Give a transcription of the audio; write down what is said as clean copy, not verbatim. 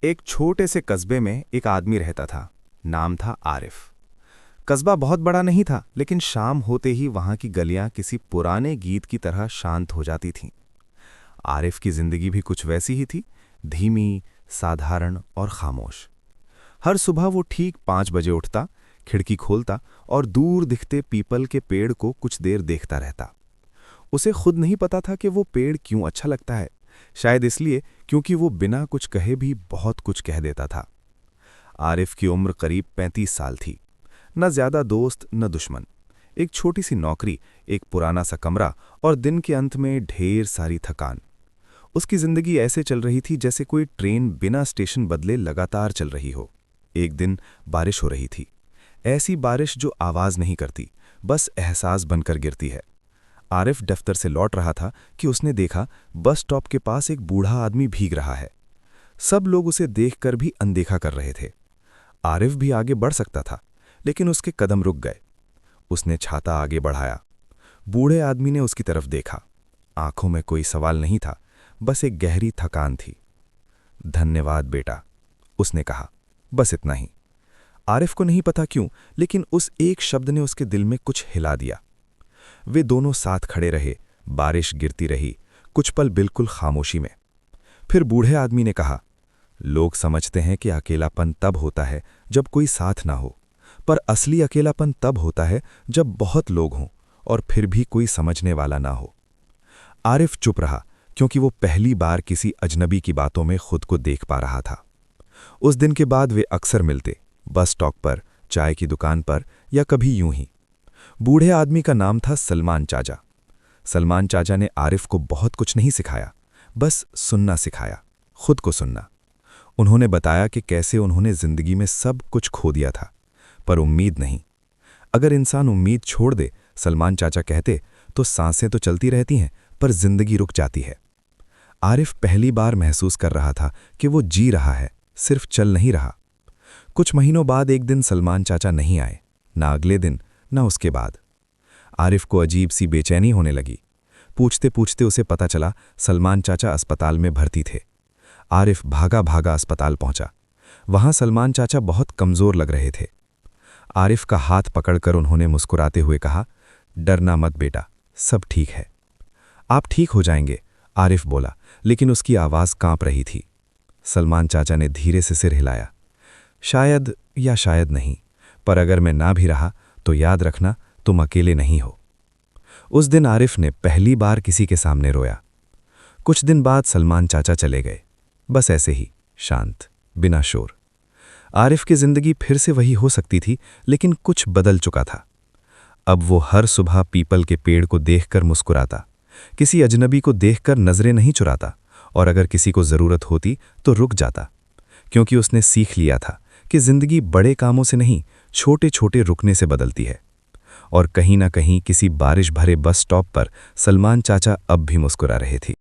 एक छोटे से कस्बे में एक आदमी रहता था। नाम था आरिफ। कस्बा बहुत बड़ा नहीं था, लेकिन शाम होते ही वहां की गलियां किसी पुराने गीत की तरह शांत हो जाती थीं। आरिफ की जिंदगी भी कुछ वैसी ही थी, धीमी, साधारण और खामोश। हर सुबह वो ठीक 5 बजे उठता, खिड़की खोलता और दूर दिखते पीपल के पेड़ को कुछ देर देखता रहता। उसे खुद नहीं पता था कि वो पेड़ क्यों अच्छा लगता है। शायद इसलिए क्योंकि वो बिना कुछ कहे भी बहुत कुछ कह देता था। आरिफ की उम्र करीब 35 साल थी। न ज्यादा दोस्त न दुश्मन। एक छोटी सी नौकरी, एक पुराना सा कमरा और दिन के अंत में ढेर सारी थकान। उसकी जिंदगी ऐसे चल रही थी जैसे कोई ट्रेन बिना स्टेशन बदले लगातार चल रही हो। एक दिन बारिश हो रही थी। ऐसी बारिश जो आवाज नहीं करती, बस एहसास बनकर गिरती है। आरिफ दफ्तर से लौट रहा था कि उसने देखा बस स्टॉप के पास एक बूढ़ा आदमी भीग रहा है। सब लोग उसे देखकर भी अनदेखा कर रहे थे। आरिफ भी आगे बढ़ सकता था, लेकिन उसके कदम रुक गए। उसने छाता आगे बढ़ाया। बूढ़े आदमी ने उसकी तरफ देखा। आंखों में कोई सवाल नहीं था, बस एक गहरी थकान थी। धन्यवाद बेटा, उसने कहा। बस इतना ही। आरिफ को नहीं पता क्यों, लेकिन उस एक शब्द ने उसके दिल में कुछ हिला दिया। वे दोनों साथ खड़े रहे। बारिश गिरती रही, कुछ पल बिल्कुल खामोशी में। फिर बूढ़े आदमी ने कहा, लोग समझते हैं कि अकेलापन तब होता है जब कोई साथ ना हो, पर असली अकेलापन तब होता है जब बहुत लोग हों और फिर भी कोई समझने वाला ना हो। आरिफ चुप रहा, क्योंकि वो पहली बार किसी अजनबी की बातों में खुद को देख पा रहा था। उस दिन के बाद वे अक्सर मिलते, बस स्टॉप पर, चाय की दुकान पर या कभी यूं ही। बूढ़े आदमी का नाम था सलमान चाचा। सलमान चाचा ने आरिफ को बहुत कुछ नहीं सिखाया, बस सुनना सिखाया, खुद को सुनना। उन्होंने बताया कि कैसे उन्होंने जिंदगी में सब कुछ खो दिया था, पर उम्मीद नहीं। अगर इंसान उम्मीद छोड़ दे, सलमान चाचा कहते, तो सांसें तो चलती रहती हैं, पर जिंदगी रुक जाती है। आरिफ पहली बार महसूस कर रहा था कि वो जी रहा है, सिर्फ चल नहीं रहा। कुछ महीनों बाद एक दिन सलमान चाचा नहीं आए, ना अगले दिन न उसके बाद। आरिफ को अजीब सी बेचैनी होने लगी। पूछते पूछते उसे पता चला सलमान चाचा अस्पताल में भर्ती थे। आरिफ भागा भागा अस्पताल पहुंचा। वहां सलमान चाचा बहुत कमजोर लग रहे थे। आरिफ का हाथ पकड़कर उन्होंने मुस्कुराते हुए कहा, डरना मत बेटा, सब ठीक है। आप ठीक हो जाएंगे, आरिफ बोला, लेकिन उसकी आवाज कांप रही थी। सलमान चाचा ने धीरे से सिर हिलाया। शायद या शायद नहीं, पर अगर मैं ना भी रहा तो याद रखना, तुम अकेले नहीं हो। उस दिन आरिफ ने पहली बार किसी के सामने रोया। कुछ दिन बाद सलमान चाचा चले गए, बस ऐसे ही, शांत, बिना शोर। आरिफ की जिंदगी फिर से वही हो सकती थी, लेकिन कुछ बदल चुका था। अब वो हर सुबह पीपल के पेड़ को देखकर मुस्कुराता, किसी अजनबी को देखकर नजरें नहीं चुराता, और अगर किसी को जरूरत होती तो रुक जाता, क्योंकि उसने सीख लिया था कि जिंदगी बड़े कामों से नहीं, छोटे छोटे रुकने से बदलती है। और कहीं ना कहीं किसी बारिश भरे बस स्टॉप पर सलमान चाचा अब भी मुस्कुरा रहे थे।